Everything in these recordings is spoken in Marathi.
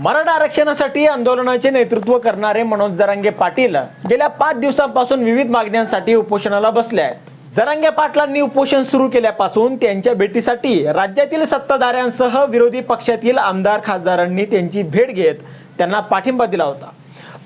मराठा आरक्षणासाठी आंदोलनाचे नेतृत्व करणारे मनोज जरांगे पाटील गेल्या 5 दिवसांपासून विविध मागण्यांसाठी उपोषणाला बसले आहेत। जरांगे पाटलांनी उपोषण सुरू केल्यापासून त्यांच्या भेटीसाठी राज्यातील सत्ताधाऱ्यांसह विरोधी पक्षातील आमदार खासदारांनी त्यांची भेट घेत त्यांना पाठिंबा दिला होता।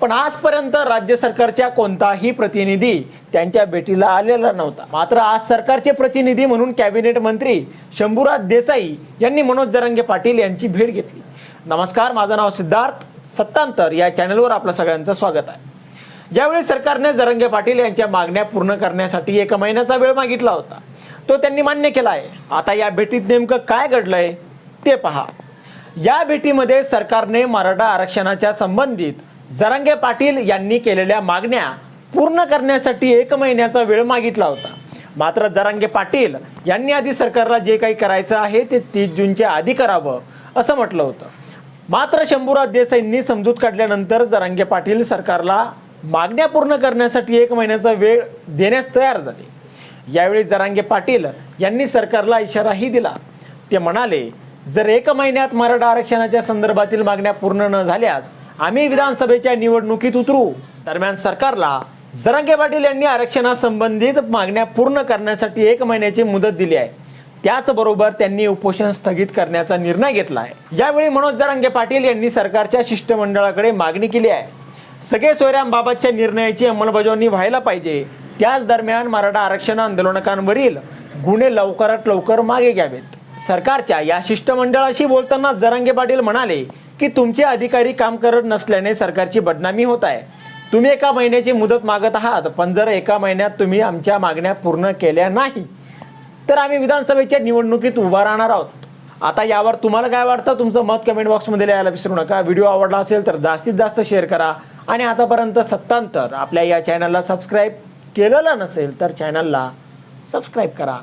पण आजपर्यंत राज्य सरकारच्या कोणताही प्रतिनिधी त्यांच्या भेटीला आलेला नव्हता। मात्र आज सरकारचे प्रतिनिधी म्हणून कॅबिनेट मंत्री शंभूराज देसाई यांनी मनोज जरांगे पाटील यांची भेट घेतली। नमस्कार, माझं नाव सिद्धार्थ, सत्तांतर या चॅनलवर आपलं सगळ्यांचं स्वागत आहे। ज्यावेळी सरकारने जरांगे पाटील यांच्या मागण्या पूर्ण करण्यासाठी 1 महिन्याचा वेळ मागितला होता, तो त्यांनी मान्य केला आहे। आता या भेटीत नेमकं काय घडलंय ते पहा। या भेटीमध्ये सरकारने मराठा आरक्षणाच्या संबंधित जरांगे पाटील यांनी केलेल्या मागण्या पूर्ण करण्यासाठी 1 महिन्याचा वेळ मागितला होता। मात्र जरांगे पाटील यांनी आधी सरकारला जे काही करायचं आहे ते 30 जूनच्या आधी करावं असं म्हटलं होतं। मात्र शंभूराज देसाईंनी समजूत काढल्यानंतर जरांगे पाटील सरकारला मागण्या पूर्ण करण्यासाठी 1 महिन्याचा वेळ देण्यास तयार झाले। यावेळी जरांगे पाटील यांनी सरकारला इशाराही दिला। ते म्हणाले, जर 1 महिन्यात मराठा आरक्षणाच्या संदर्भातील मागण्या पूर्ण न झाल्यास आम्ही विधानसभेच्या निवडणुकीत उतरू। दरम्यान सरकारला जरांगे पाटील यांनी आरक्षणासंबंधित मागण्या पूर्ण करण्यासाठी 1 महिन्याची मुदत दिली आहे। त्याचबरोबर त्यांनी उपोषण स्थगित करण्याचा निर्णय घेतला आहे। यावेळी मनोज जरांगे पाटील यांनी सरकारच्या शिष्टमंडळाकडे मागणी केली आहे, सगळे सोयऱ्यांबाबतच्या निर्णयाची अंमलबजावणी व्हायला पाहिजे। त्याच दरम्यान मराठा आरक्षण आंदोलकांवरील गुन्हे लवकरात लवकर मागे घ्यावेत। सरकारच्या या शिष्टमंडळाशी बोलताना जरांगे पाटील म्हणाले की तुमचे अधिकारी काम करत नसल्याने सरकारची बदनामी होत आहे। तुम्ही 1 महिन्याची मुदत मागत आहात, पण जर 1 महिन्यात तुम्ही आमच्या मागण्या पूर्ण केल्या नाही तर आम्ही विधानसभेच्या निवडणुकीत उभा राहणार आहोत। आता यावर तुम्हाला काय वाटतं? तुमचं मत कमेंट बॉक्समध्ये लिहायला विसरू नका। व्हिडिओ आवडला असेल तर जास्तीत जास्त शेअर करा आणि आतापर्यंत सत्तांतर आपल्या या चॅनलला सबस्क्राईब केलेलं नसेल तर चॅनलला सबस्क्राईब करा।